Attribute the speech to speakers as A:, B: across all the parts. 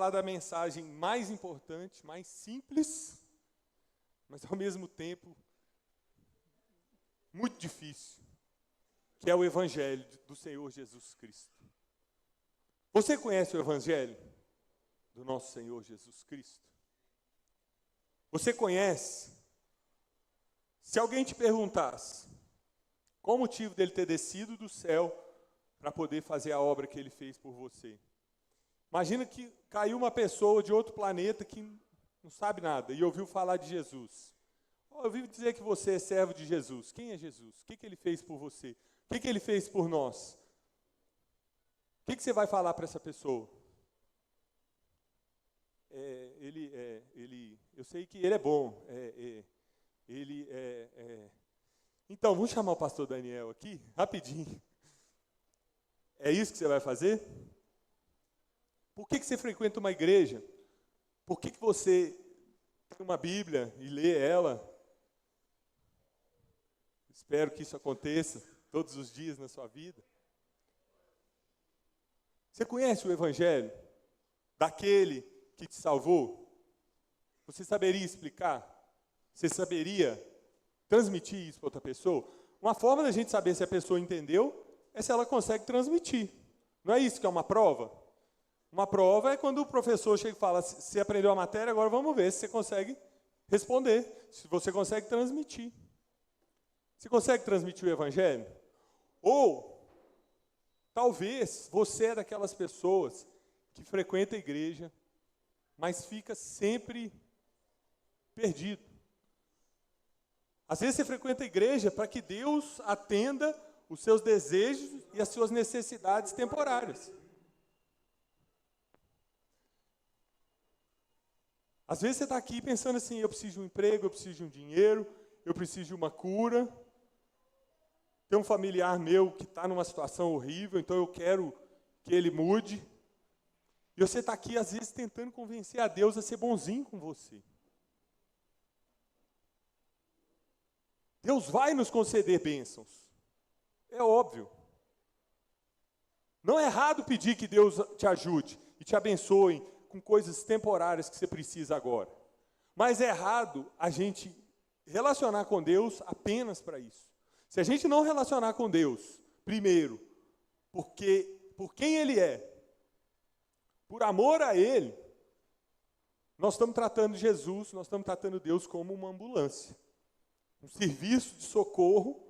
A: falar da mensagem mais importante, mais simples, mas ao mesmo tempo muito difícil, que é o Evangelho do Senhor Jesus Cristo. Você conhece o Evangelho do nosso Senhor Jesus Cristo? Você conhece? Se alguém te perguntasse qual o motivo dele ter descido do céu para poder fazer a obra que ele fez por você. Imagina que caiu uma pessoa de outro planeta que não sabe nada e ouviu falar de Jesus. Eu ouvi dizer que você é servo de Jesus. Quem é Jesus? O que ele fez por você? O que ele fez por nós? O que você vai falar para essa pessoa? Eu sei que ele é bom. Então, vamos chamar o pastor Daniel aqui, rapidinho. É isso que você vai fazer? Por que você frequenta uma igreja? Por que você tem uma Bíblia e lê ela? Espero que isso aconteça todos os dias na sua vida. Você conhece o Evangelho daquele que te salvou? Você saberia explicar? Você saberia transmitir isso para outra pessoa? Uma forma da gente saber se a pessoa entendeu é se ela consegue transmitir. Não é isso que é uma prova? Uma prova é quando o professor chega e fala, você aprendeu a matéria, agora vamos ver se você consegue responder, se você consegue transmitir. Você consegue transmitir o Evangelho? Ou, talvez, você é daquelas pessoas que frequenta a igreja, mas fica sempre perdido. Às vezes você frequenta a igreja para que Deus atenda os seus desejos e as suas necessidades temporárias. Às vezes você está aqui pensando assim, eu preciso de um emprego, eu preciso de um dinheiro, eu preciso de uma cura. Tem um familiar meu que está numa situação horrível, então eu quero que ele mude. E você está aqui, às vezes, tentando convencer a Deus a ser bonzinho com você. Deus vai nos conceder bênçãos. É óbvio. Não é errado pedir que Deus te ajude e te abençoe com coisas temporárias que você precisa agora. Mas é errado a gente relacionar com Deus apenas para isso. Se a gente não relacionar com Deus, primeiro, por quem Ele é, por amor a Ele, nós estamos tratando Jesus, nós estamos tratando Deus como uma ambulância. Um serviço de socorro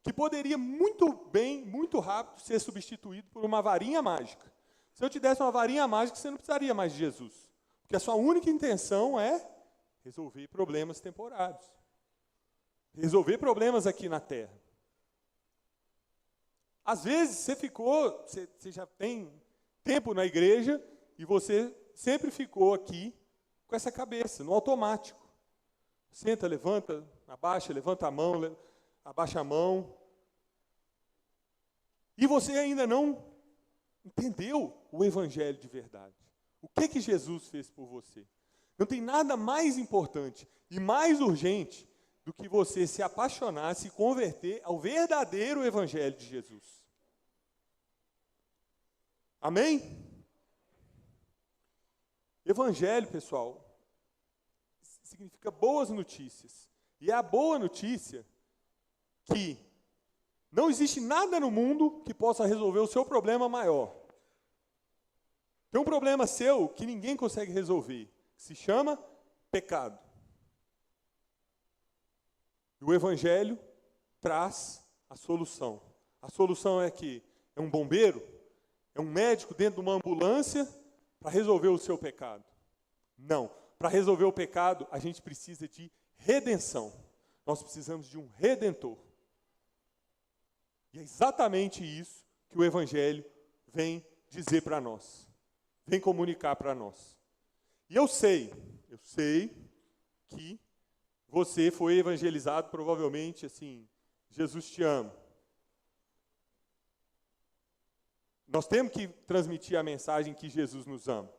A: que poderia muito bem, muito rápido, ser substituído por uma varinha mágica. Se eu te desse uma varinha mágica, você não precisaria mais de Jesus. Porque a sua única intenção é resolver problemas temporários. Resolver problemas aqui na Terra. Às vezes, você já tem tempo na igreja e você sempre ficou aqui com essa cabeça, no automático. Senta, levanta, abaixa, levanta a mão, abaixa a mão. E você ainda não entendeu o Evangelho de verdade. O que Jesus fez por você? Não tem nada mais importante e mais urgente do que você se apaixonar, se converter ao verdadeiro Evangelho de Jesus. Amém? Evangelho, pessoal, significa boas notícias. E é a boa notícia que não existe nada no mundo que possa resolver o seu problema maior. Tem um problema seu que ninguém consegue resolver, que se chama pecado. E o Evangelho traz a solução. A solução é que é um bombeiro, é um médico dentro de uma ambulância para resolver o seu pecado. Não. Para resolver o pecado, a gente precisa de redenção. Nós precisamos de um redentor. E é exatamente isso que o Evangelho vem dizer para nós. Vem comunicar para nós. E eu sei que você foi evangelizado provavelmente assim, Jesus te ama. Nós temos que transmitir a mensagem que Jesus nos ama.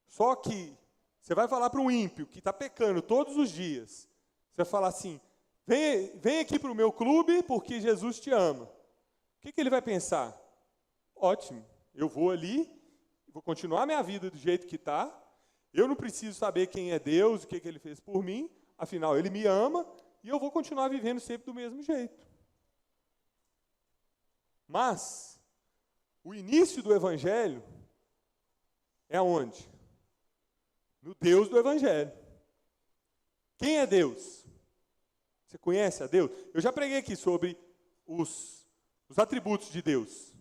A: Só que você vai falar para um ímpio que está pecando todos os dias. Você vai falar assim, vem aqui para o meu clube porque Jesus te ama. O que ele vai pensar? Ótimo, eu vou ali, vou continuar minha vida do jeito que está, eu não preciso saber quem é Deus, o que Ele fez por mim, afinal, Ele me ama, e eu vou continuar vivendo sempre do mesmo jeito. Mas, o início do Evangelho é aonde? No Deus do Evangelho. Quem é Deus? Você conhece a Deus? Eu já preguei aqui sobre os atributos de Deus.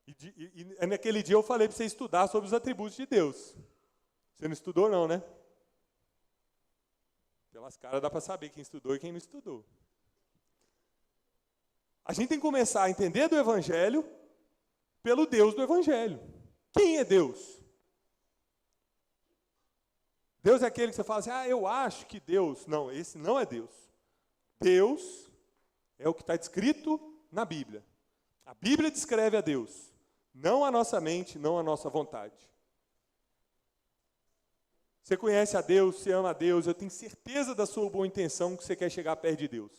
A: E naquele dia eu falei para você estudar sobre os atributos de Deus. Você não estudou não, né? Pelas caras dá para saber quem estudou e quem não estudou. A gente tem que começar a entender do Evangelho pelo Deus do Evangelho. Quem é Deus? Deus é aquele que você fala assim, eu acho que Deus... Não, esse não é Deus. Deus é o que está escrito na Bíblia. A Bíblia descreve a Deus, não a nossa mente, não a nossa vontade. Você conhece a Deus, você ama a Deus, eu tenho certeza da sua boa intenção que você quer chegar perto de Deus.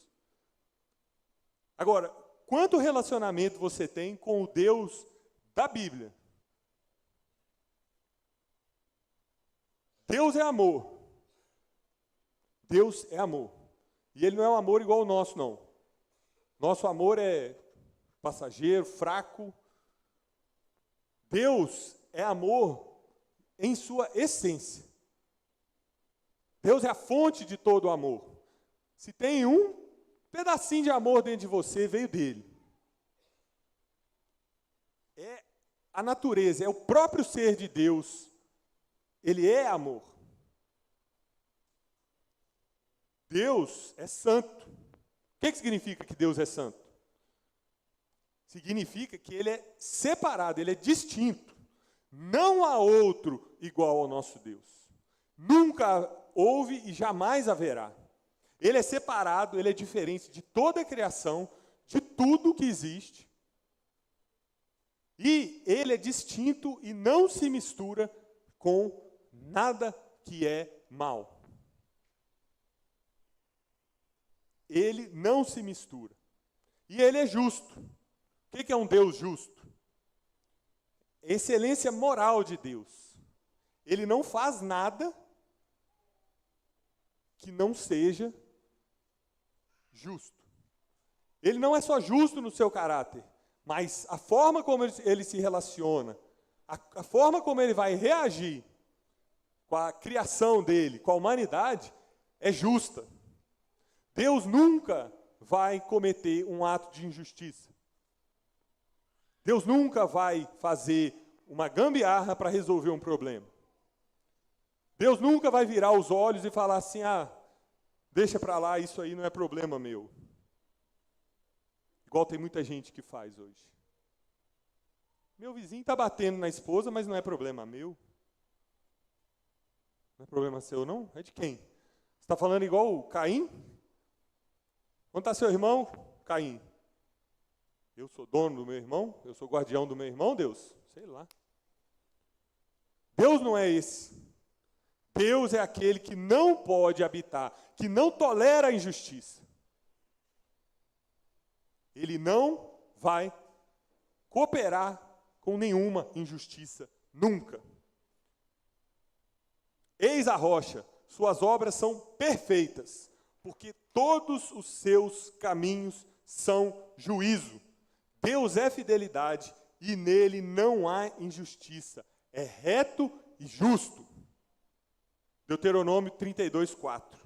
A: Agora, quanto relacionamento você tem com o Deus da Bíblia? Deus é amor. Deus é amor. E Ele não é um amor igual ao nosso, não. Nosso amor é passageiro, fraco. Deus é amor em sua essência. Deus é a fonte de todo o amor. Se tem um pedacinho de amor dentro de você, veio dele. É a natureza, é o próprio ser de Deus. Ele é amor. Deus é santo. O que significa que Deus é santo? Significa que Ele é separado, Ele é distinto. Não há outro igual ao nosso Deus. Nunca houve e jamais haverá. Ele é separado, Ele é diferente de toda a criação, de tudo que existe. E Ele é distinto e não se mistura com nada que é mal. Ele não se mistura. E Ele é justo. O que é um Deus justo? Excelência moral de Deus. Ele não faz nada que não seja justo. Ele não é só justo no seu caráter, mas a forma como ele se relaciona, a forma como ele vai reagir com a criação dele, com a humanidade, é justa. Deus nunca vai cometer um ato de injustiça. Deus nunca vai fazer uma gambiarra para resolver um problema. Deus nunca vai virar os olhos e falar assim, deixa para lá, isso aí não é problema meu. Igual tem muita gente que faz hoje. Meu vizinho está batendo na esposa, mas não é problema meu. Não é problema seu, não? É de quem? Você está falando igual o Caim? Onde está seu irmão? Caim. Eu sou dono do meu irmão? Eu sou guardião do meu irmão, Deus? Sei lá. Deus não é esse. Deus é aquele que não pode habitar, que não tolera a injustiça. Ele não vai cooperar com nenhuma injustiça, nunca. Eis a rocha, suas obras são perfeitas, porque todos os seus caminhos são juízo. Deus é fidelidade e nele não há injustiça. É reto e justo. Deuteronômio 32, 4.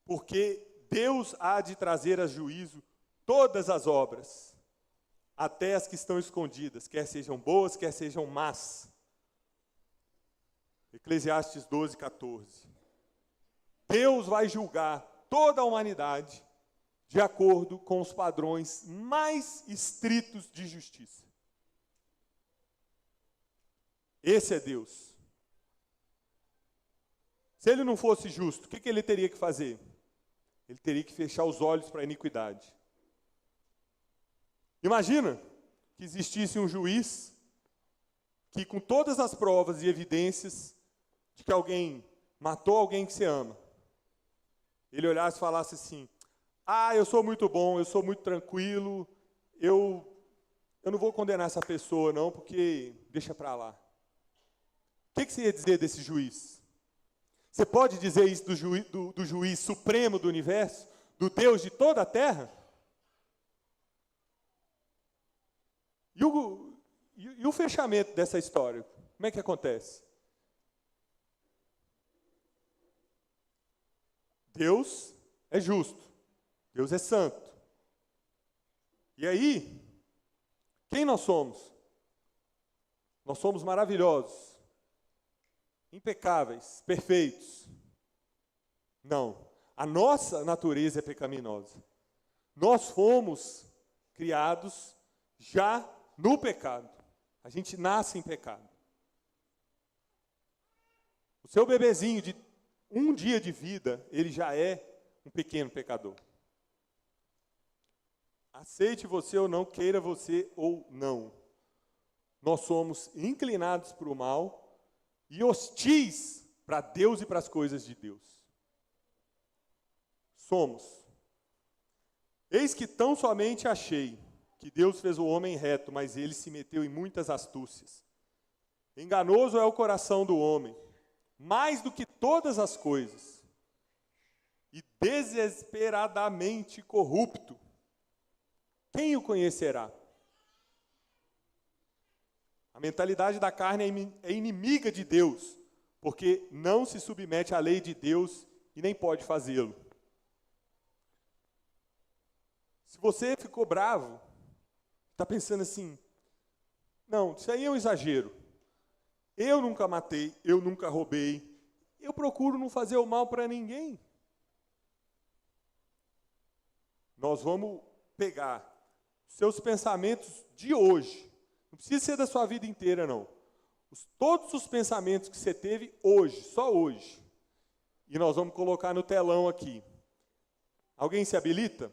A: Porque Deus há de trazer a juízo todas as obras, até as que estão escondidas, quer sejam boas, quer sejam más. Eclesiastes 12, 14. Deus vai julgar toda a humanidade de acordo com os padrões mais estritos de justiça. Esse é Deus. Se ele não fosse justo, o que ele teria que fazer? Ele teria que fechar os olhos para a iniquidade. Imagina que existisse um juiz que, com todas as provas e evidências de que alguém matou alguém que você ama, ele olhasse e falasse assim, eu sou muito bom, eu sou muito tranquilo, eu eu não vou condenar essa pessoa não, porque deixa para lá. O que você ia dizer desse juiz? Você pode dizer isso do juiz supremo do universo? Do Deus de toda a terra? E o fechamento dessa história? Como é que acontece? Deus é justo. Deus é santo. E aí, quem nós somos? Nós somos maravilhosos, impecáveis, perfeitos. Não. A nossa natureza é pecaminosa. Nós fomos criados já no pecado. A gente nasce em pecado. O seu bebezinho de um dia de vida, ele já é um pequeno pecador. Aceite você ou não, queira você ou não. Nós somos inclinados para o mal e hostis para Deus e para as coisas de Deus. Somos. Eis que tão somente achei que Deus fez o homem reto, mas ele se meteu em muitas astúcias. Enganoso é o coração do homem, mais do que todas as coisas, e desesperadamente corrupto. Quem o conhecerá? A mentalidade da carne é inimiga de Deus, porque não se submete à lei de Deus e nem pode fazê-lo. Se você ficou bravo, está pensando assim, não, isso aí é um exagero. Eu nunca matei, eu nunca roubei, eu procuro não fazer o mal para ninguém. Nós vamos pegar seus pensamentos de hoje, não precisa ser da sua vida inteira, não. Todos os pensamentos que você teve hoje, só hoje, e nós vamos colocar no telão aqui. Alguém se habilita?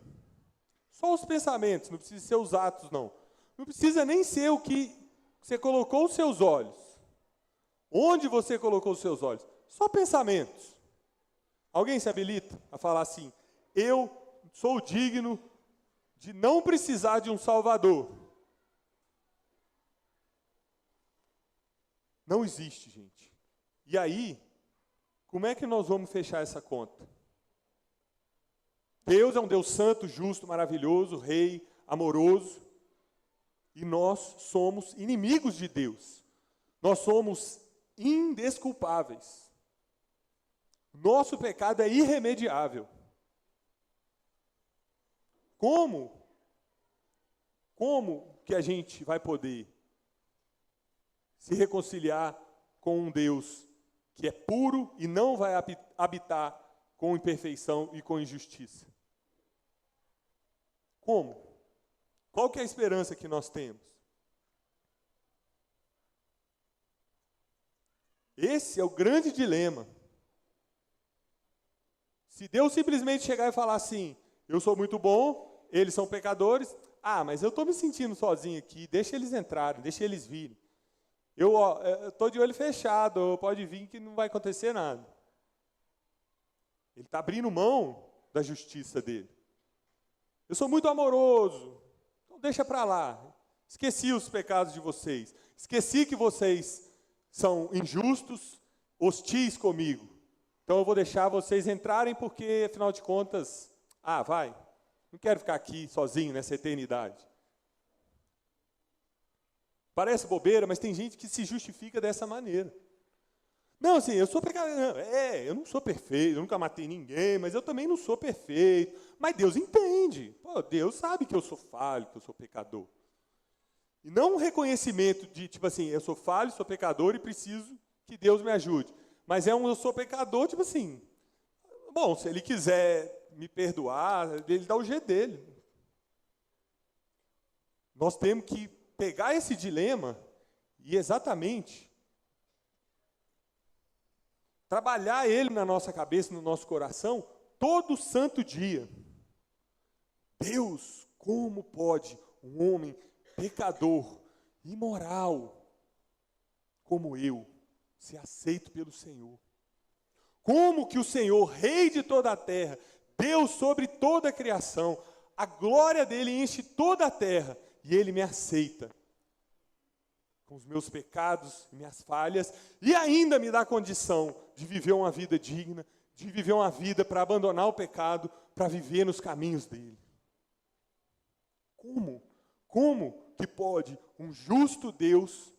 A: Só os pensamentos, não precisa ser os atos, não. Não precisa nem ser o que você colocou os seus olhos. Onde você colocou os seus olhos? Só pensamentos. Alguém se habilita a falar assim, eu sou digno de não precisar de um Salvador? Não existe, gente. E aí, como é que nós vamos fechar essa conta? Deus é um Deus santo, justo, maravilhoso, rei, amoroso, e nós somos inimigos de Deus. Nós somos indesculpáveis. Nosso pecado é irremediável. Como que a gente vai poder se reconciliar com um Deus que é puro e não vai habitar com imperfeição e com injustiça? Como? Qual que é a esperança que nós temos? Esse é o grande dilema. Se Deus simplesmente chegar e falar assim, eu sou muito bom, eles são pecadores, mas eu estou me sentindo sozinho aqui, deixa eles entrarem, deixa eles virem. Eu estou de olho fechado, pode vir que não vai acontecer nada. Ele está abrindo mão da justiça dele. Eu sou muito amoroso, então deixa para lá. Esqueci os pecados de vocês. Esqueci que vocês são injustos, hostis comigo. Então eu vou deixar vocês entrarem porque, afinal de contas, vai. Não quero ficar aqui sozinho nessa eternidade. Parece bobeira, mas tem gente que se justifica dessa maneira. Não, assim, eu sou pecador. Eu não sou perfeito, eu nunca matei ninguém, mas eu também não sou perfeito. Mas Deus entende. Deus sabe que eu sou falho, que eu sou pecador. E não um reconhecimento de, tipo assim, eu sou falho, sou pecador e preciso que Deus me ajude. Mas eu sou pecador, tipo assim, bom, se ele quiser me perdoar, ele dá o jeito dele. Nós temos que pegar esse dilema e exatamente trabalhar ele na nossa cabeça, no nosso coração, todo santo dia. Deus, como pode um homem pecador, imoral, como eu, ser aceito pelo Senhor? Como que o Senhor, Rei de toda a terra, Deus sobre toda a criação, a glória dele enche toda a terra, e Ele me aceita com os meus pecados, minhas falhas, e ainda me dá condição de viver uma vida digna, de viver uma vida para abandonar o pecado, para viver nos caminhos dele. Como? Como que pode um justo Deus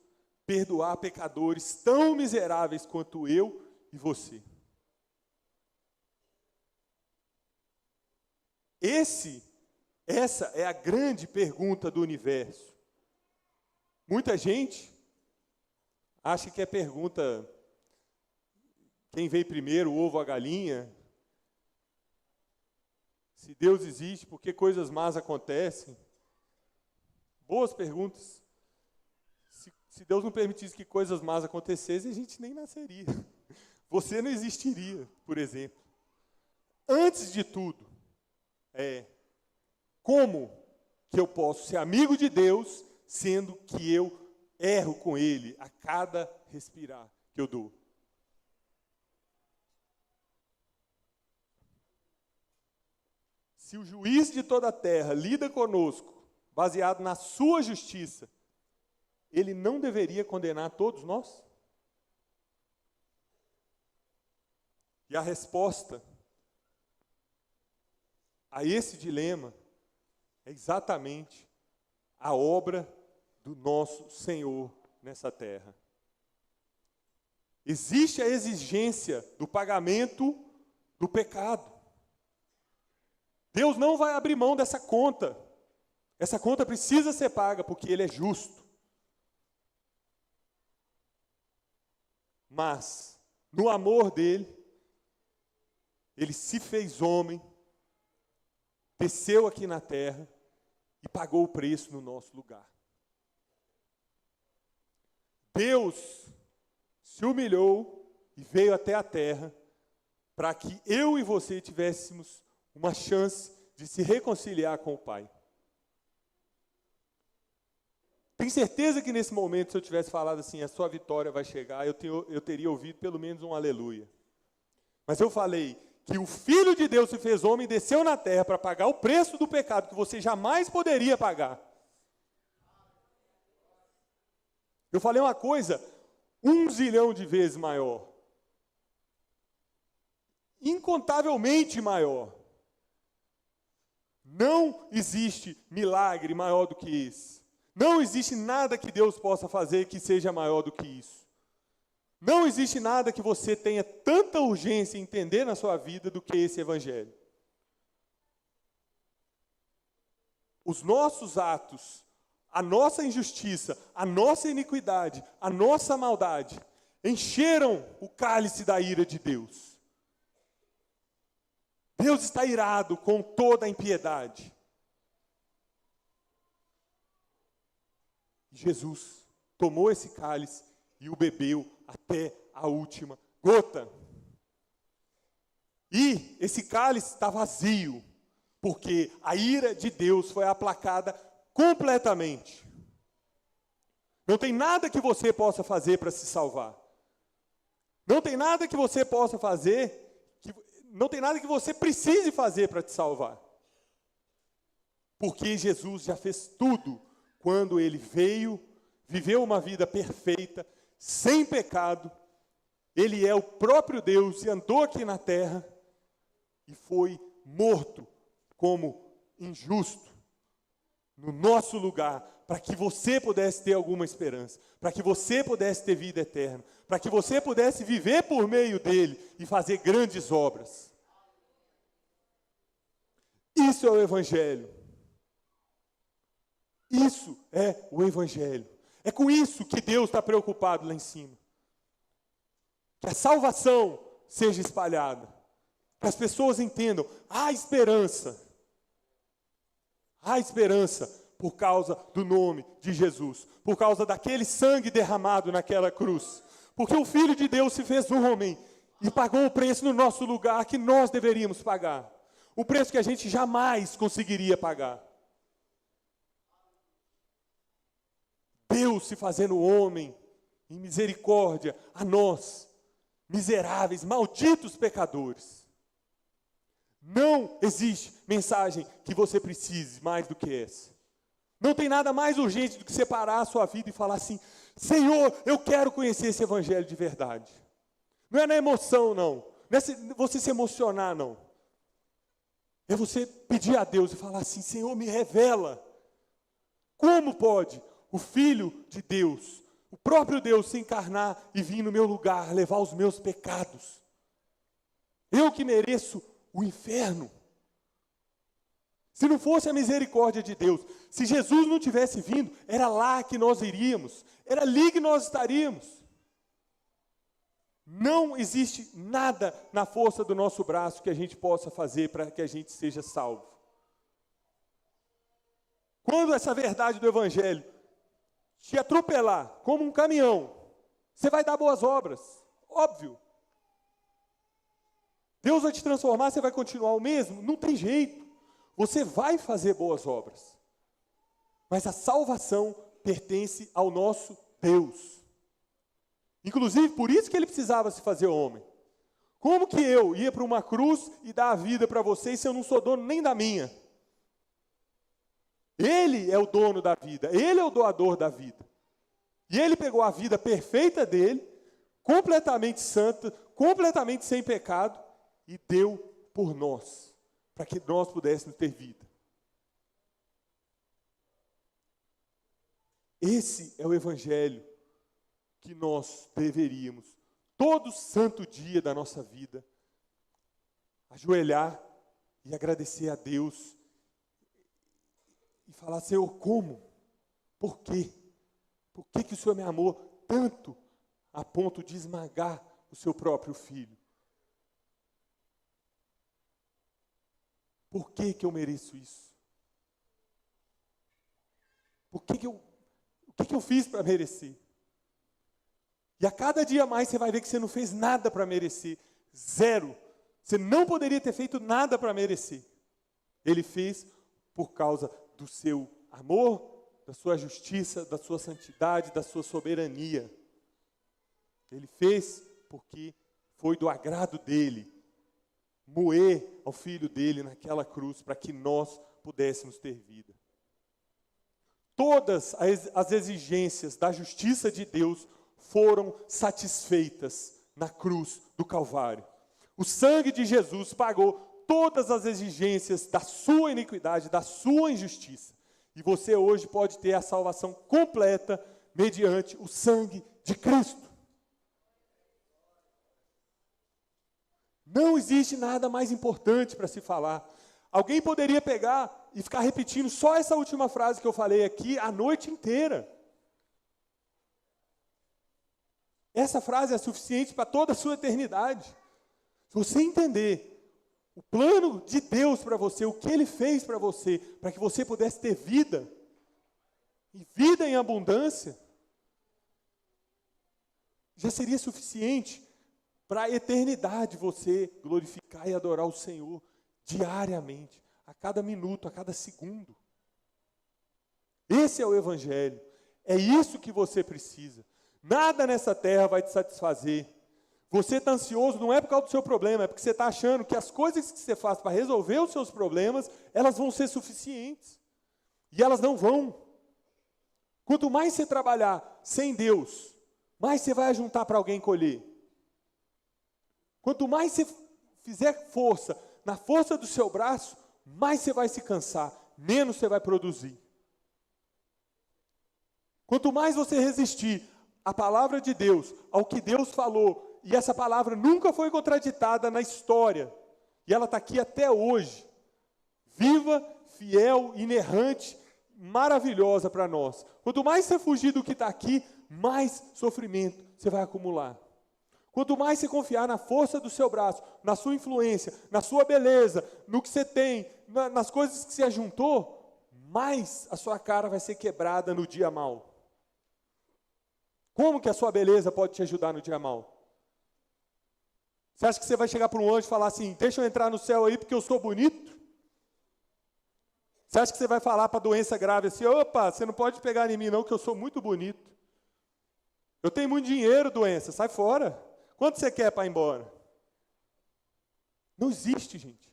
A: perdoar pecadores tão miseráveis quanto eu e você? Essa é a grande pergunta do universo. Muita gente acha que é pergunta: quem veio primeiro, o ovo ou a galinha? Se Deus existe, por que coisas más acontecem? Boas perguntas. Se Deus não permitisse que coisas más acontecessem, a gente nem nasceria. Você não existiria, por exemplo. Antes de tudo, como que eu posso ser amigo de Deus, sendo que eu erro com Ele a cada respirar que eu dou? Se o juiz de toda a terra lida conosco, baseado na sua justiça, ele não deveria condenar todos nós? E a resposta a esse dilema é exatamente a obra do nosso Senhor nessa terra. Existe a exigência do pagamento do pecado. Deus não vai abrir mão dessa conta. Essa conta precisa ser paga porque Ele é justo. Mas, no amor dEle, Ele se fez homem, desceu aqui na terra e pagou o preço no nosso lugar. Deus se humilhou e veio até a terra para que eu e você tivéssemos uma chance de se reconciliar com o Pai. Tenho certeza que nesse momento, se eu tivesse falado assim, a sua vitória vai chegar, eu teria ouvido pelo menos um aleluia. Mas eu falei que o Filho de Deus se fez homem e desceu na terra para pagar o preço do pecado que você jamais poderia pagar. Eu falei uma coisa 1 zilhão de vezes maior. Incontavelmente maior. Não existe milagre maior do que esse. Não existe nada que Deus possa fazer que seja maior do que isso. Não existe nada que você tenha tanta urgência em entender na sua vida do que esse evangelho. Os nossos atos, a nossa injustiça, a nossa iniquidade, a nossa maldade, encheram o cálice da ira de Deus. Deus está irado com toda a impiedade. Jesus tomou esse cálice e o bebeu até a última gota. E esse cálice está vazio, porque a ira de Deus foi aplacada completamente. Não tem nada que você possa fazer para se salvar. Não tem nada que você possa fazer, não tem nada que você precise fazer para te salvar. Porque Jesus já fez tudo quando Ele veio, viveu uma vida perfeita, sem pecado. Ele é o próprio Deus e andou aqui na terra e foi morto como injusto no nosso lugar, para que você pudesse ter alguma esperança, para que você pudesse ter vida eterna, para que você pudesse viver por meio dele e fazer grandes obras. Isso é o Evangelho. Isso é o Evangelho. É com isso que Deus está preocupado lá em cima. Que a salvação seja espalhada. Que as pessoas entendam, há esperança. Há esperança por causa do nome de Jesus. Por causa daquele sangue derramado naquela cruz. Porque o Filho de Deus se fez homem e pagou o preço no nosso lugar que nós deveríamos pagar. O preço que a gente jamais conseguiria pagar. Deus se fazendo homem, em misericórdia, a nós, miseráveis, malditos pecadores. Não existe mensagem que você precise mais do que essa. Não tem nada mais urgente do que separar a sua vida e falar assim: Senhor, eu quero conhecer esse evangelho de verdade. Não é na emoção, não. Não é você se emocionar, não. É você pedir a Deus e falar assim: Senhor, me revela. Como pode o Filho de Deus, o próprio Deus, se encarnar e vir no meu lugar, levar os meus pecados? Eu que mereço o inferno. Se não fosse a misericórdia de Deus, se Jesus não tivesse vindo, era lá que nós iríamos, era ali que nós estaríamos. Não existe nada na força do nosso braço que a gente possa fazer para que a gente seja salvo. Quando essa verdade do Evangelho te atropelar como um caminhão, você vai dar boas obras, óbvio. Deus vai te transformar, você vai continuar o mesmo? Não tem jeito. Você vai fazer boas obras. Mas a salvação pertence ao nosso Deus. Inclusive, por isso que ele precisava se fazer homem. Como que eu ia para uma cruz e dar a vida para vocês se eu não sou dono nem da minha? Ele é o dono da vida, ele é o doador da vida. E ele pegou a vida perfeita dele, completamente santa, completamente sem pecado, e deu por nós, para que nós pudéssemos ter vida. Esse é o evangelho que nós deveríamos, todo santo dia da nossa vida, ajoelhar e agradecer a Deus e falar: Senhor, como? Por quê? Por que que o Senhor me amou tanto a ponto de esmagar o seu próprio filho? Por que que eu mereço isso? O que que eu fiz para merecer? E a cada dia mais você vai ver que você não fez nada para merecer. Zero. Você não poderia ter feito nada para merecer. Ele fez por causa do seu amor, da sua justiça, da sua santidade, da sua soberania. Ele fez porque foi do agrado dele moer ao filho dele naquela cruz para que nós pudéssemos ter vida. Todas as exigências da justiça de Deus foram satisfeitas na cruz do Calvário. O sangue de Jesus pagou todas as exigências da sua iniquidade, da sua injustiça. E você hoje pode ter a salvação completa mediante o sangue de Cristo. Não existe nada mais importante para se falar. Alguém poderia pegar e ficar repetindo só essa última frase que eu falei aqui a noite inteira. Essa frase é suficiente para toda a sua eternidade. Se você entender o plano de Deus para você, o que Ele fez para você, para que você pudesse ter vida, e vida em abundância, já seria suficiente para a eternidade você glorificar e adorar o Senhor diariamente, a cada minuto, a cada segundo. Esse é o Evangelho. É isso que você precisa. Nada nessa terra vai te satisfazer. Você está ansioso não é por causa do seu problema, é porque você está achando que as coisas que você faz para resolver os seus problemas, elas vão ser suficientes. E elas não vão. Quanto mais você trabalhar sem Deus, mais você vai juntar para alguém colher. Quanto mais você fizer força, na força do seu braço, mais você vai se cansar, menos você vai produzir. Quanto mais você resistir à palavra de Deus, ao que Deus falou, e essa palavra nunca foi contraditada na história, e ela está aqui até hoje, viva, fiel, inerrante, maravilhosa para nós. Quanto mais você fugir do que está aqui, mais sofrimento você vai acumular. Quanto mais você confiar na força do seu braço, na sua influência, na sua beleza, no que você tem, nas coisas que você ajuntou, mais a sua cara vai ser quebrada no dia mau. Como que a sua beleza pode te ajudar no dia mau? Você acha que você vai chegar para um anjo e falar assim: deixa eu entrar no céu aí porque eu sou bonito? Você acha que você vai falar para a doença grave assim: opa, você não pode pegar em mim não que eu sou muito bonito. Eu tenho muito dinheiro, doença, sai fora. Quanto você quer para ir embora? Não existe, gente.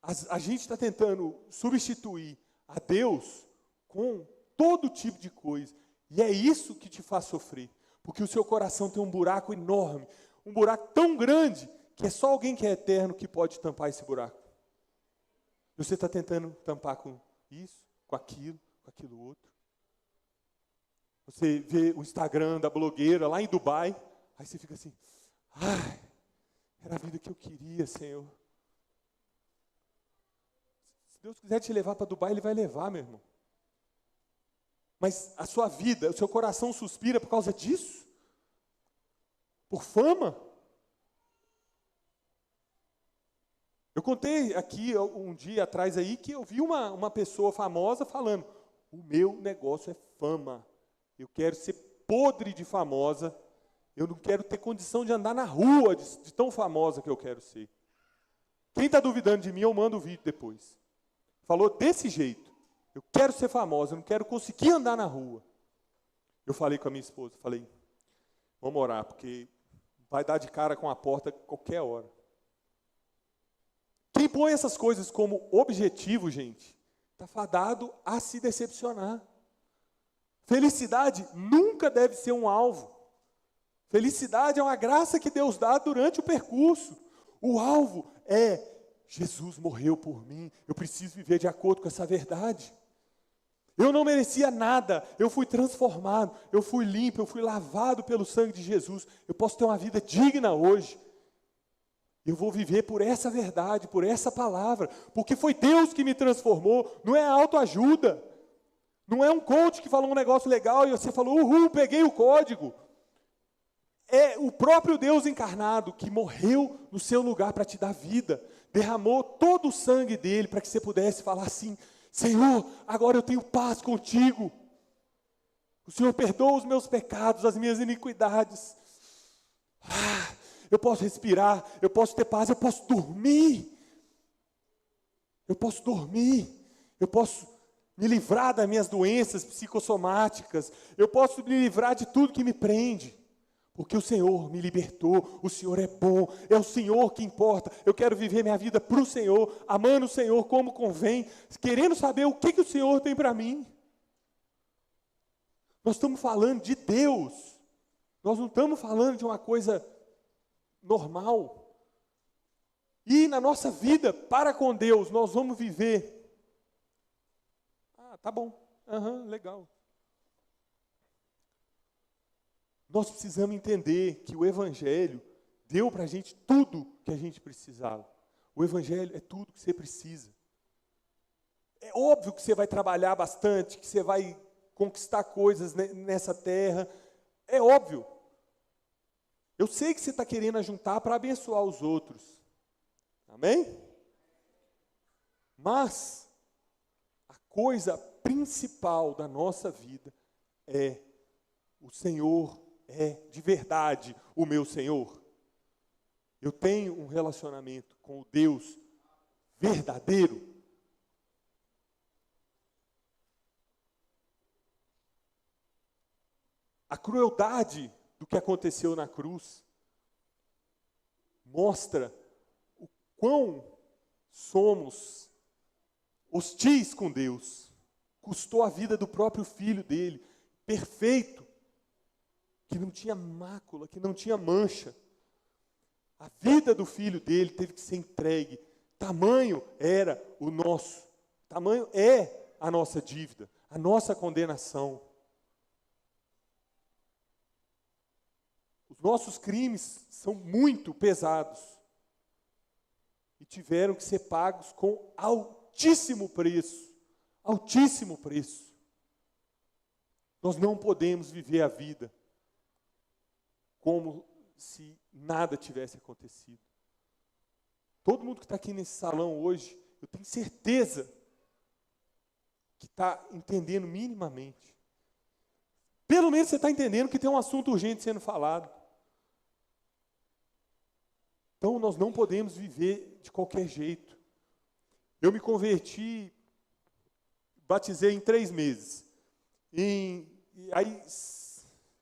A: A gente está tentando substituir a Deus com todo tipo de coisa. E é isso que te faz sofrer. Porque o seu coração tem um buraco enorme. Um buraco tão grande que é só alguém que é eterno que pode tampar esse buraco. E você está tentando tampar com isso, com aquilo outro. Você vê o Instagram da blogueira lá em Dubai, aí você fica assim, ai, era a vida que eu queria, Senhor. Se Deus quiser te levar para Dubai, Ele vai levar, meu irmão. Mas a sua vida, o seu coração suspira por causa disso? Por fama? Eu contei aqui um dia atrás aí que eu vi uma pessoa famosa falando, o meu negócio é fama. Eu quero ser podre de famosa. Eu não quero ter condição de andar na rua de tão famosa que eu quero ser. Quem está duvidando de mim, eu mando o vídeo depois. Falou desse jeito. Eu quero ser famosa, eu não quero conseguir andar na rua. Eu falei com a minha esposa, falei, vamos orar, porque vai dar de cara com a porta qualquer hora. Quem põe essas coisas como objetivo, gente, está fadado a se decepcionar. Felicidade nunca deve ser um alvo. Felicidade é uma graça que Deus dá durante o percurso. O alvo é, Jesus morreu por mim, eu preciso viver de acordo com essa verdade. Eu não merecia nada, eu fui transformado, eu fui limpo, eu fui lavado pelo sangue de Jesus. Eu posso ter uma vida digna hoje. Eu vou viver por essa verdade, por essa palavra, porque foi Deus que me transformou, não é a autoajuda. Não é um coach que falou um negócio legal e você falou, uhul, peguei o código. É o próprio Deus encarnado que morreu no seu lugar para te dar vida. Derramou todo o sangue dele para que você pudesse falar assim, Senhor, agora eu tenho paz contigo. O Senhor perdoa os meus pecados, as minhas iniquidades. Eu posso respirar, eu posso ter paz, eu posso dormir. Eu posso dormir, eu posso me livrar das minhas doenças psicossomáticas, eu posso me livrar de tudo que me prende, porque o Senhor me libertou, o Senhor é bom, é o Senhor que importa. Eu quero viver minha vida para o Senhor, amando o Senhor como convém, querendo saber o que o Senhor tem para mim. Nós estamos falando de Deus, nós não estamos falando de uma coisa normal. E na nossa vida, para com Deus, nós vamos viver. Tá bom, legal. Nós precisamos entender que o Evangelho deu para a gente tudo que a gente precisava. O Evangelho é tudo que você precisa. É óbvio que você vai trabalhar bastante, que você vai conquistar coisas nessa terra. É óbvio. Eu sei que você está querendo ajuntar para abençoar os outros. Amém? Mas a coisa principal da nossa vida é o Senhor é de verdade o meu Senhor. Eu tenho um relacionamento com o Deus verdadeiro. A crueldade do que aconteceu na cruz mostra o quão somos hostis com Deus. Custou a vida do próprio filho dele, perfeito, que não tinha mácula, que não tinha mancha. A vida do filho dele teve que ser entregue. Tamanho era o nosso, tamanho é a nossa dívida, a nossa condenação. Os nossos crimes são muito pesados e tiveram que ser pagos com altíssimo preço. Altíssimo preço. Nós não podemos viver a vida como se nada tivesse acontecido. Todo mundo que está aqui nesse salão hoje, eu tenho certeza que está entendendo minimamente. Pelo menos você está entendendo que tem um assunto urgente sendo falado. Então, nós não podemos viver de qualquer jeito. Eu me converti, batizei em 3 meses. Aí,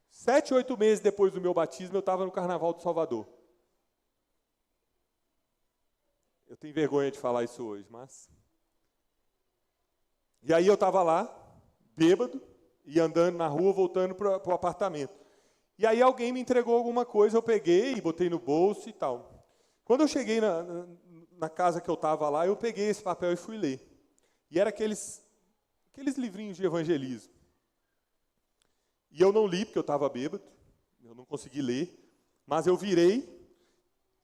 A: 7, 8 meses depois do meu batismo, eu estava no Carnaval de Salvador. Eu tenho vergonha de falar isso hoje, mas... E aí eu estava lá, bêbado, e andando na rua, voltando para o apartamento. E aí alguém me entregou alguma coisa, eu peguei e botei no bolso e tal. Quando eu cheguei na casa que eu estava lá, eu peguei esse papel e fui ler. E era aqueles livrinhos de evangelismo. E eu não li porque eu estava bêbado, eu não consegui ler, mas eu virei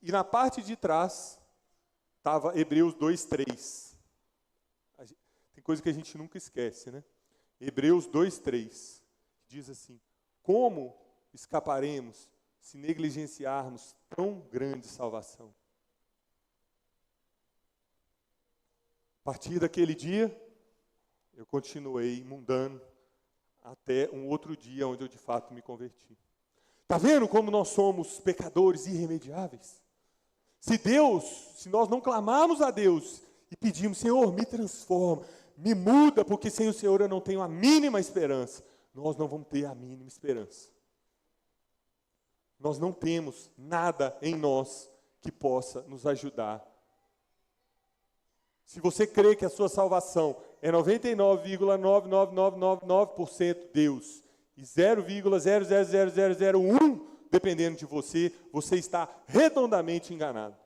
A: e na parte de trás estava Hebreus 2:3. Tem coisa que a gente nunca esquece, né? Hebreus 2:3 diz assim: como escaparemos se negligenciarmos tão grande salvação? A partir daquele dia, eu continuei mundano até um outro dia onde eu de fato me converti. Está vendo como nós somos pecadores irremediáveis? Se nós não clamarmos a Deus e pedimos, Senhor, me transforma, me muda, porque sem o Senhor eu não tenho a mínima esperança, nós não vamos ter a mínima esperança. Nós não temos nada em nós que possa nos ajudar. Se você crê que a sua salvação é 99,99999% Deus e 0,000001 dependendo de você, você está redondamente enganado.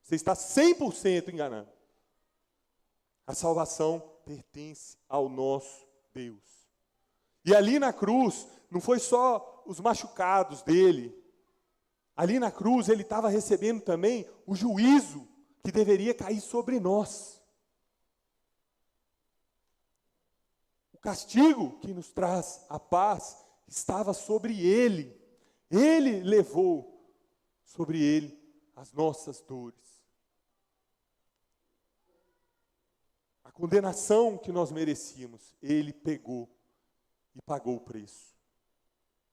A: Você está 100% enganado. A salvação pertence ao nosso Deus. E ali na cruz, não foi só os machucados dele. Ali na cruz, ele estava recebendo também o juízo que deveria cair sobre nós. O castigo que nos traz a paz estava sobre ele. Ele levou sobre ele as nossas dores. A condenação que nós merecíamos, ele pegou e pagou o preço.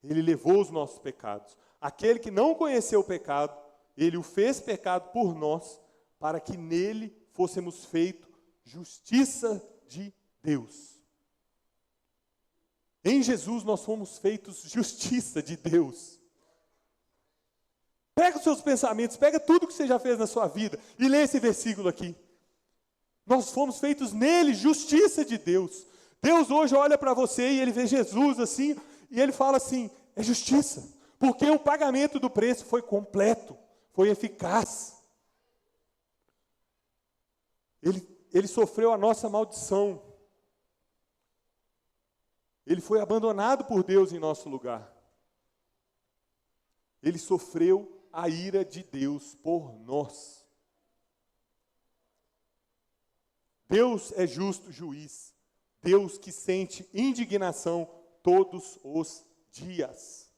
A: Ele levou os nossos pecados. Aquele que não conheceu o pecado, ele o fez pecado por nós, para que nele fôssemos feitos justiça de Deus. Em Jesus nós fomos feitos justiça de Deus. Pega os seus pensamentos, pega tudo que você já fez na sua vida e lê esse versículo aqui. Nós fomos feitos nele justiça de Deus. Deus hoje olha para você e ele vê Jesus assim, e ele fala assim, é justiça. Porque o pagamento do preço foi completo, foi eficaz. Ele sofreu a nossa maldição. Ele foi abandonado por Deus em nosso lugar. Ele sofreu a ira de Deus por nós. Deus é justo juiz. Deus que sente indignação todos os dias.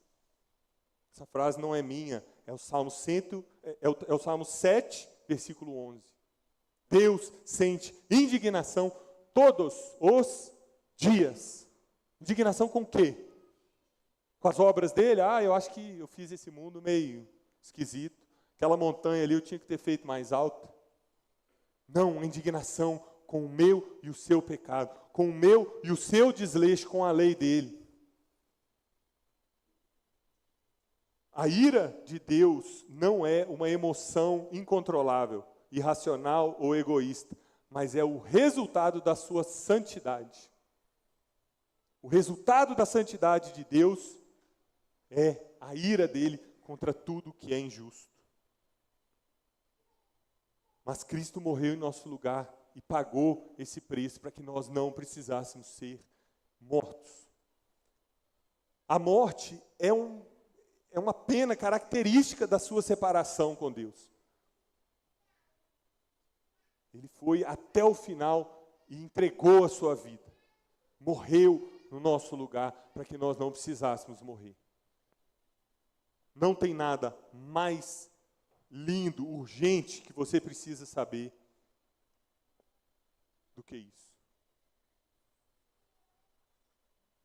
A: Essa frase não é minha, é o Salmo 7, versículo 11. Deus sente indignação todos os dias. Indignação com o quê? Com as obras dele? Eu acho que eu fiz esse mundo meio esquisito. Aquela montanha ali eu tinha que ter feito mais alta. Não, indignação com o meu e o seu pecado, com o meu e o seu desleixo com a lei dele. A ira de Deus não é uma emoção incontrolável, irracional ou egoísta, mas é o resultado da sua santidade. O resultado da santidade de Deus é a ira dele contra tudo que é injusto. Mas Cristo morreu em nosso lugar e pagou esse preço para que nós não precisássemos ser mortos. A morte é uma pena característica da sua separação com Deus. Ele foi até o final e entregou a sua vida. Morreu no nosso lugar para que nós não precisássemos morrer. Não tem nada mais lindo, urgente, que você precisa saber do que isso.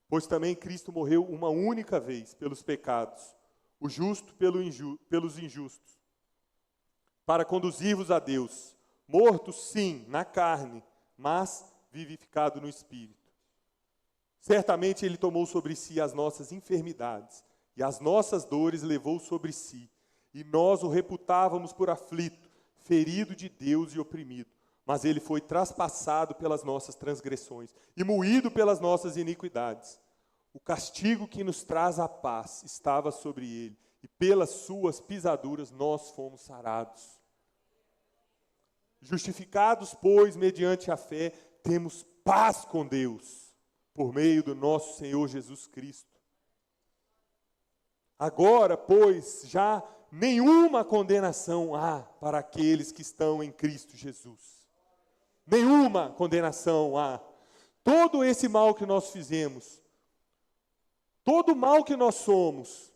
A: Pois também Cristo morreu uma única vez pelos pecados, o justo pelos injustos, para conduzir-vos a Deus, mortos sim, na carne, mas vivificado no Espírito. Certamente Ele tomou sobre si as nossas enfermidades, e as nossas dores levou sobre si, e nós o reputávamos por aflito, ferido de Deus e oprimido, mas ele foi traspassado pelas nossas transgressões e moído pelas nossas iniquidades. O castigo que nos traz a paz estava sobre ele, e pelas suas pisaduras nós fomos sarados. Justificados, pois, mediante a fé, temos paz com Deus, por meio do nosso Senhor Jesus Cristo. Agora, pois, já nenhuma condenação há para aqueles que estão em Cristo Jesus. Nenhuma condenação há. Todo esse mal que nós fizemos, todo o mal que nós somos,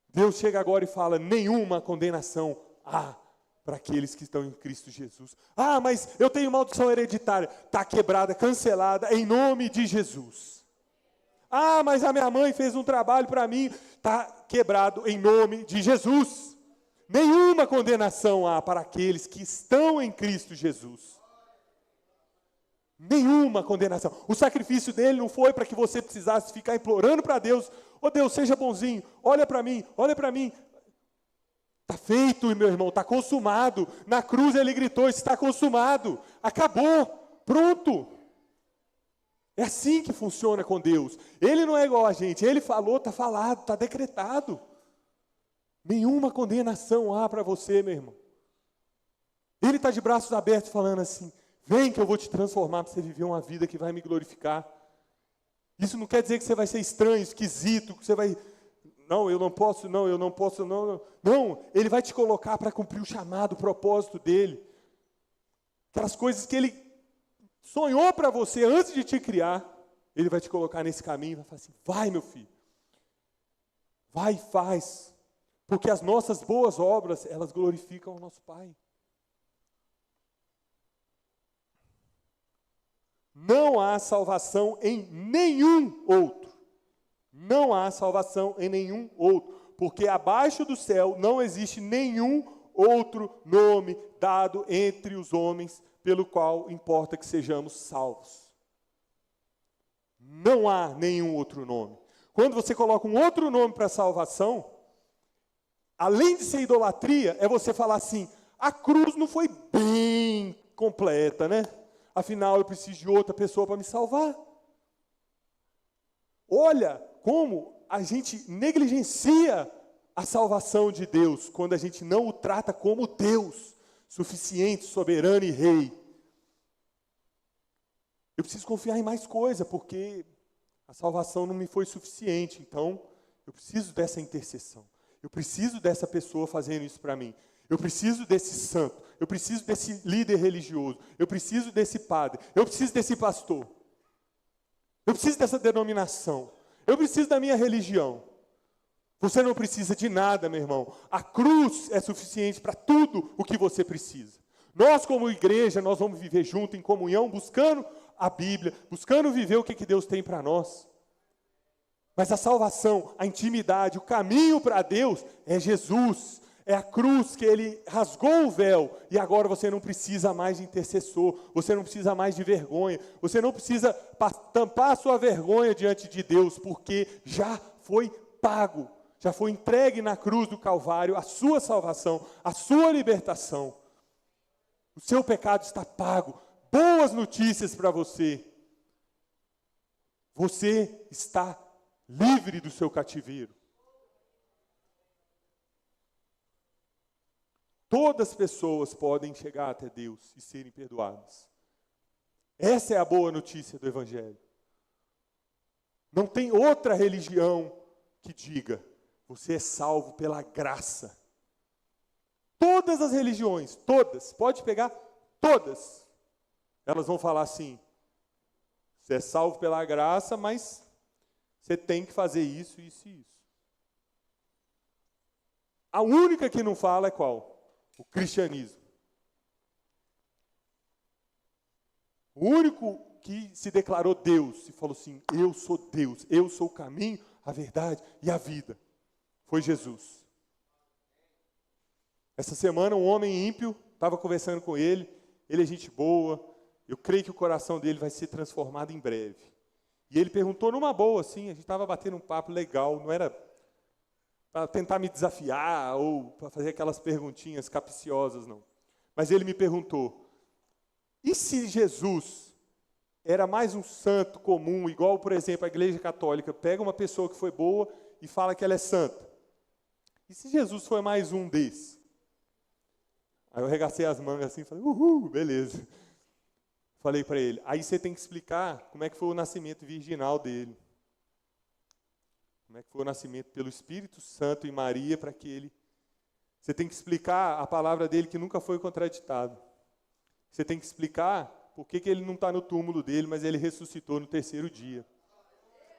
A: Deus chega agora e fala, nenhuma condenação há para aqueles que estão em Cristo Jesus. Ah, mas eu tenho maldição hereditária. Está quebrada, cancelada, em nome de Jesus. Ah, mas a minha mãe fez um trabalho para mim. Está quebrado em nome de Jesus. Nenhuma condenação há para aqueles que estão em Cristo Jesus. Nenhuma condenação. O sacrifício dele não foi para que você precisasse ficar implorando para Deus. Ô Deus, seja bonzinho, olha para mim, olha para mim. Está feito, meu irmão, está consumado. Na cruz ele gritou, está consumado. Acabou, pronto. É assim que funciona com Deus. Ele não é igual a gente, ele falou, está falado, está decretado. Nenhuma condenação há para você, meu irmão. Ele está de braços abertos falando assim, vem que eu vou te transformar para você viver uma vida que vai me glorificar. Isso não quer dizer que você vai ser estranho, esquisito, que você vai... Não, eu não posso, não, eu não posso, não, não. Não, ele vai te colocar para cumprir o chamado, o propósito dele. Aquelas coisas que ele sonhou para você antes de te criar, ele vai te colocar nesse caminho e vai falar assim, vai meu filho, vai e faz. Porque as nossas boas obras, elas glorificam o nosso Pai. Não há salvação em nenhum outro. Não há salvação em nenhum outro, porque abaixo do céu não existe nenhum outro nome dado entre os homens, pelo qual importa que sejamos salvos. Não há nenhum outro nome. Quando você coloca um outro nome para salvação, além de ser idolatria, é você falar assim, a cruz não foi bem completa, né? Afinal, eu preciso de outra pessoa para me salvar. Olha como a gente negligencia a salvação de Deus, quando a gente não o trata como Deus, suficiente, soberano e rei. Eu preciso confiar em mais coisa, porque a salvação não me foi suficiente, então eu preciso dessa intercessão. Eu preciso dessa pessoa fazendo isso para mim. Eu preciso desse santo, eu preciso desse líder religioso, eu preciso desse padre, eu preciso desse pastor. Eu preciso dessa denominação. Eu preciso da minha religião. Você não precisa de nada, meu irmão. A cruz é suficiente para tudo o que você precisa. Nós, como igreja, nós vamos viver junto em comunhão, buscando a Bíblia, buscando viver o que Deus tem para nós. Mas a salvação, a intimidade, o caminho para Deus é Jesus. É a cruz que ele rasgou o véu e agora você não precisa mais de intercessor, você não precisa mais de vergonha, você não precisa tampar a sua vergonha diante de Deus, porque já foi pago, já foi entregue na cruz do Calvário a sua salvação, a sua libertação. O seu pecado está pago. Boas notícias para você. Você está livre do seu cativeiro. Todas as pessoas podem chegar até Deus e serem perdoadas. Essa é a boa notícia do Evangelho. Não tem outra religião que diga, você é salvo pela graça. Todas as religiões, todas, pode pegar todas, elas vão falar assim, você é salvo pela graça, mas você tem que fazer isso, isso e isso. A única que não fala é qual? O cristianismo. O único que se declarou Deus e falou assim, eu sou Deus, eu sou o caminho, a verdade e a vida, foi Jesus. Essa semana um homem ímpio, estava conversando com ele é gente boa, eu creio que o coração dele vai ser transformado em breve. E ele perguntou numa boa, assim, a gente estava batendo um papo legal, não era para tentar me desafiar ou para fazer aquelas perguntinhas capciosas, não. Mas ele me perguntou, e se Jesus era mais um santo comum, igual, por exemplo, a Igreja Católica pega uma pessoa que foi boa e fala que ela é santa? E se Jesus foi mais um desses? Aí eu arregacei as mangas assim e falei, uhul, beleza. Falei para ele, aí você tem que explicar como é que foi o nascimento virginal dele. Como é que foi o nascimento pelo Espírito Santo e Maria para que ele... Você tem que explicar a palavra dele que nunca foi contraditada. Você tem que explicar por que ele não está no túmulo dele, mas ele ressuscitou no terceiro dia.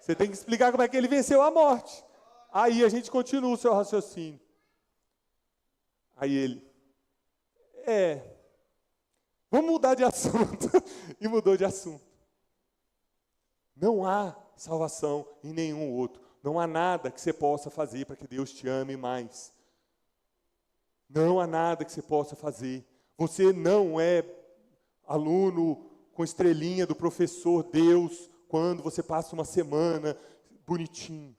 A: Você tem que explicar como é que ele venceu a morte. Aí a gente continua o seu raciocínio. Aí ele, vamos mudar de assunto. E mudou de assunto. Não há salvação em nenhum outro. Não há nada que você possa fazer para que Deus te ame mais. Não há nada que você possa fazer. Você não é aluno com estrelinha do professor Deus quando você passa uma semana bonitinho.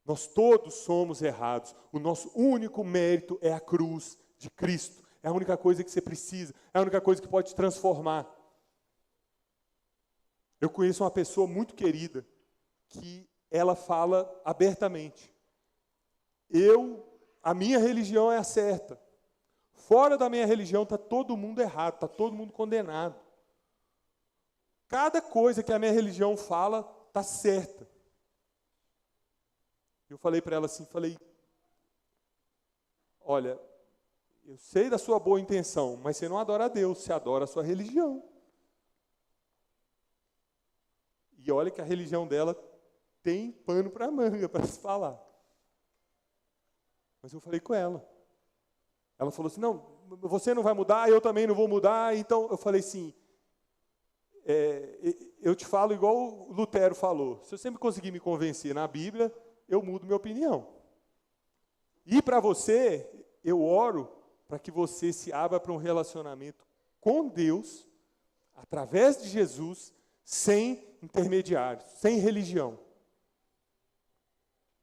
A: Nós todos somos errados. O nosso único mérito é a cruz de Cristo. É a única coisa que você precisa. É a única coisa que pode te transformar. Eu conheço uma pessoa muito querida que ela fala abertamente. A minha religião é a certa. Fora da minha religião está todo mundo errado, está todo mundo condenado. Cada coisa que a minha religião fala está certa. Eu falei para ela assim, olha, eu sei da sua boa intenção, mas você não adora a Deus, você adora a sua religião. E olha que a religião dela tem pano para manga para se falar. Mas eu falei com ela. Ela falou assim, não, você não vai mudar, eu também não vou mudar. Então eu falei assim, eu te falo igual o Lutero falou. Se eu sempre conseguir me convencer na Bíblia, eu mudo minha opinião. E para você, eu oro para que você se abra para um relacionamento com Deus, através de Jesus, sem intermediários, sem religião.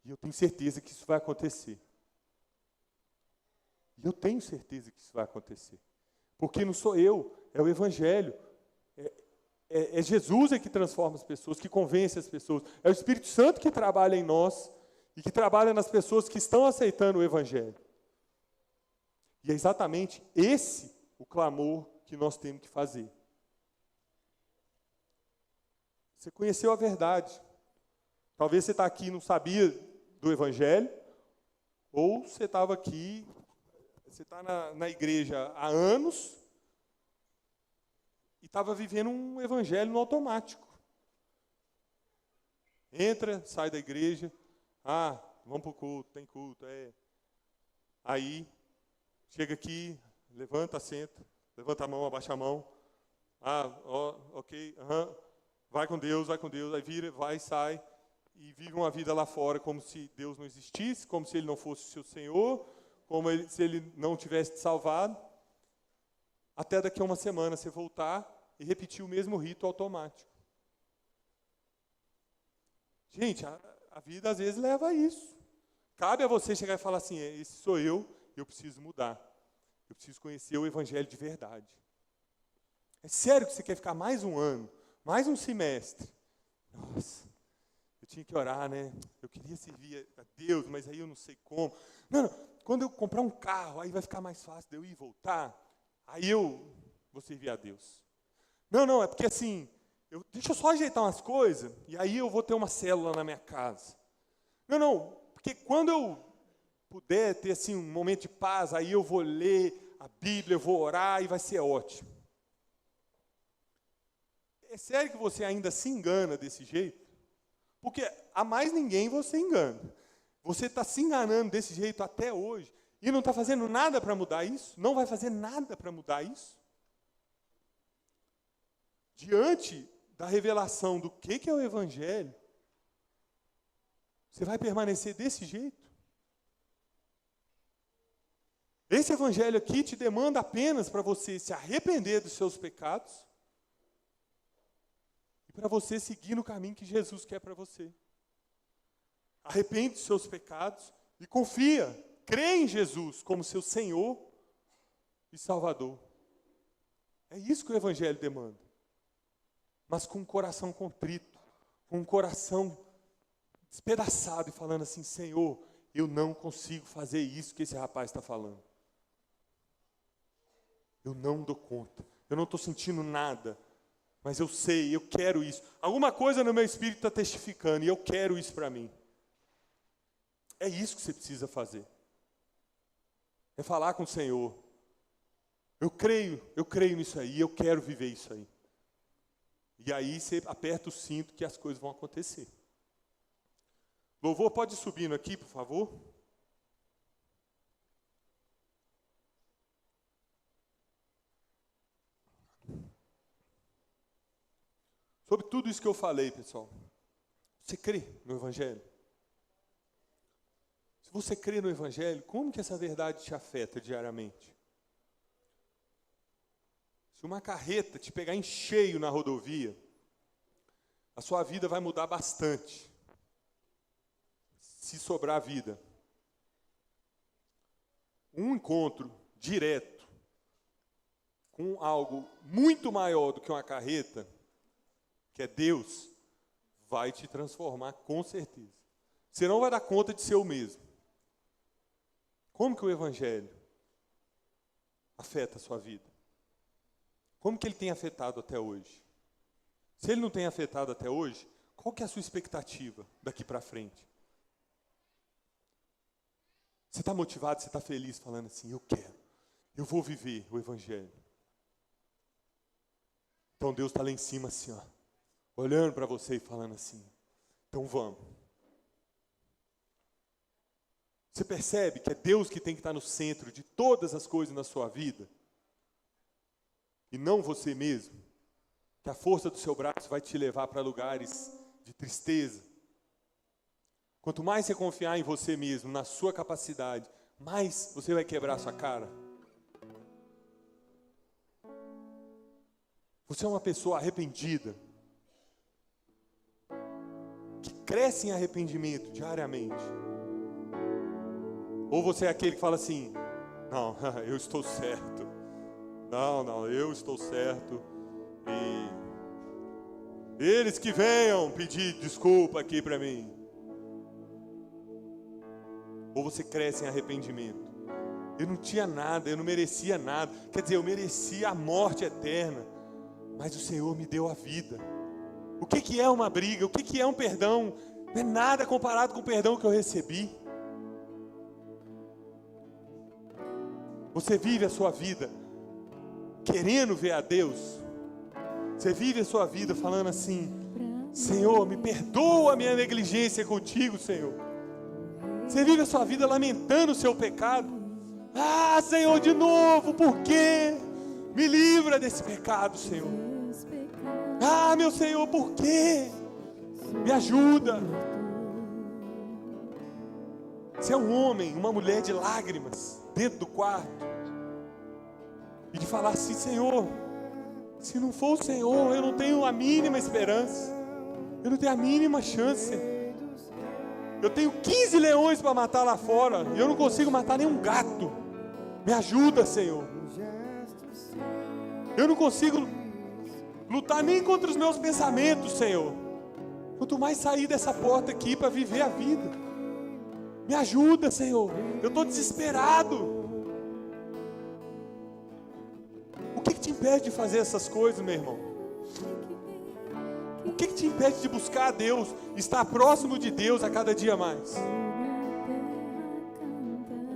A: E eu tenho certeza que isso vai acontecer. E eu tenho certeza que isso vai acontecer. Porque não sou eu, é o Evangelho. É Jesus que transforma as pessoas, que convence as pessoas. É o Espírito Santo que trabalha em nós e que trabalha nas pessoas que estão aceitando o Evangelho. E é exatamente esse o clamor que nós temos que fazer. Você conheceu a verdade. Talvez você está aqui e não sabia do Evangelho, ou você estava aqui, você está na igreja há anos e estava vivendo um evangelho no automático. Entra, sai da igreja, vamos para o culto, tem culto, Aí, chega aqui, levanta, senta, levanta a mão, abaixa a mão, ok, vai com Deus, aí vira, vai, sai, e vive uma vida lá fora como se Deus não existisse, como se Ele não fosse o seu Senhor, como se Ele não tivesse te salvado, até daqui a uma semana você voltar e repetir o mesmo rito automático. Gente, a vida às vezes leva a isso. Cabe a você chegar e falar assim, esse sou eu preciso mudar. Eu preciso conhecer o Evangelho de verdade. É sério que você quer ficar mais um ano, mais um semestre? Nossa, eu tinha que orar, né? Eu queria servir a Deus, mas aí eu não sei como. Não, quando eu comprar um carro, aí vai ficar mais fácil de eu ir e voltar. Aí eu vou servir a Deus. Não, é porque assim, deixa eu só ajeitar umas coisas, e aí eu vou ter uma célula na minha casa. Não, porque quando eu puder ter assim, um momento de paz, aí eu vou ler a Bíblia, eu vou orar e vai ser ótimo. É sério que você ainda se engana desse jeito? Porque a mais ninguém você engana. Você está se enganando desse jeito até hoje e não está fazendo nada para mudar isso? Não vai fazer nada para mudar isso? Diante da revelação do que é o Evangelho, você vai permanecer desse jeito? Esse Evangelho aqui te demanda apenas para você se arrepender dos seus pecados e para você seguir no caminho que Jesus quer para você. Arrepende dos seus pecados e confia, crê em Jesus como seu Senhor, e Salvador. É isso que o Evangelho demanda. Mas com um coração contrito, com um coração despedaçado e falando assim: Senhor, eu não consigo fazer isso que esse rapaz está falando. Eu não dou conta, eu não estou sentindo nada, mas eu sei, eu quero isso. Alguma coisa no meu espírito está testificando e eu quero isso para mim. É isso que você precisa fazer. É falar com o Senhor. Eu creio nisso aí, eu quero viver isso aí. E aí você aperta o cinto que as coisas vão acontecer. Louvor, pode ir subindo aqui, por favor? Sobre tudo isso que eu falei, pessoal, você crê no Evangelho? Se você crê no Evangelho, como que essa verdade te afeta diariamente? Se uma carreta te pegar em cheio na rodovia, a sua vida vai mudar bastante. Se sobrar vida. Um encontro direto com algo muito maior do que uma carreta, que é Deus, vai te transformar com certeza. Você não vai dar conta de ser o mesmo. Como que o Evangelho afeta a sua vida? Como que ele tem afetado até hoje? Se ele não tem afetado até hoje, qual que é a sua expectativa daqui para frente? Você está motivado, você está feliz, falando assim: eu vou viver o Evangelho. Então Deus está lá em cima assim, ó, olhando para você e falando assim: então vamos. Você percebe que é Deus que tem que estar no centro de todas as coisas na sua vida? E não você mesmo? Que a força do seu braço vai te levar para lugares de tristeza. Quanto mais você confiar em você mesmo, na sua capacidade, mais você vai quebrar a sua cara. Você é uma pessoa arrependida, que cresce em arrependimento diariamente. Ou você é aquele que fala assim: não, eu estou certo. Não, eu estou certo. E eles que venham pedir desculpa aqui para mim. Ou você cresce em arrependimento. Eu não tinha nada, eu não merecia nada. Quer dizer, eu merecia a morte eterna, mas o Senhor me deu a vida. O que é uma briga? O que é um perdão? Não é nada comparado com o perdão que eu recebi. Você vive a sua vida querendo ver a Deus? Você vive a sua vida falando assim: Senhor, me perdoa a minha negligência contigo, Senhor. Você vive a sua vida lamentando o seu pecado. Ah, Senhor, de novo, por quê? Me livra desse pecado, Senhor. Ah, meu Senhor, por quê? Me ajuda. Você é um homem, uma mulher de lágrimas dentro do quarto e de falar assim: Senhor, se não for o Senhor, eu não tenho a mínima esperança, eu não tenho a mínima chance. Eu tenho 15 leões para matar lá fora e eu não consigo matar nenhum gato. Me ajuda, Senhor. Eu não consigo lutar nem contra os meus pensamentos, Senhor. Quanto mais sair dessa porta aqui para viver a vida. Me ajuda, Senhor. Eu estou desesperado. O que te impede de fazer essas coisas, meu irmão? O que te impede de buscar a Deus, estar próximo de Deus a cada dia mais?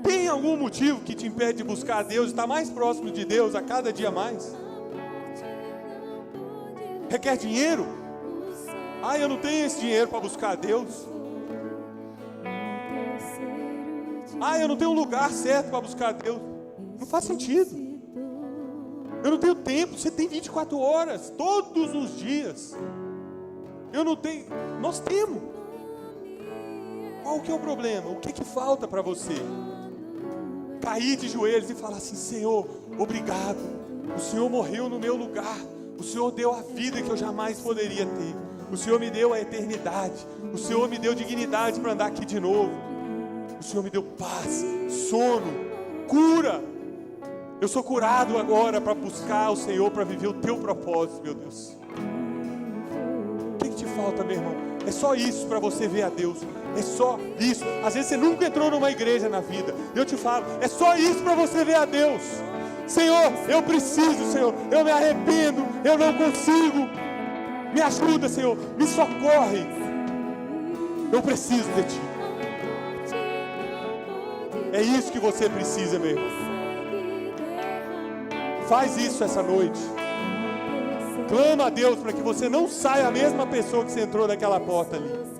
A: Tem algum motivo que te impede de buscar a Deus, estar mais próximo de Deus a cada dia mais? Requer dinheiro? Ah, eu não tenho esse dinheiro para buscar a Deus. Ah, eu não tenho um lugar certo para buscar a Deus. Não faz sentido. Eu não tenho tempo. Você tem 24 horas, todos os dias. Eu não tenho. Nós temos. Qual que é o problema? O que falta para você? Cair de joelhos e falar assim: Senhor, obrigado. O Senhor morreu no meu lugar. O Senhor deu a vida que eu jamais poderia ter. O Senhor me deu a eternidade. O Senhor me deu dignidade para andar aqui de novo. O Senhor me deu paz, sono, cura. Eu sou curado agora para buscar o Senhor, para viver o teu propósito, meu Deus. O que te falta, meu irmão? É só isso para você ver a Deus. É só isso. Às vezes você nunca entrou numa igreja na vida. Eu te falo, é só isso para você ver a Deus. Senhor, eu preciso, Senhor. Eu me arrependo, eu não consigo. Me ajuda, Senhor. Me socorre. Eu preciso de Ti. É isso que você precisa, meu irmão. Faz isso essa noite. Clama a Deus para que você não saia a mesma pessoa que você entrou naquela porta ali.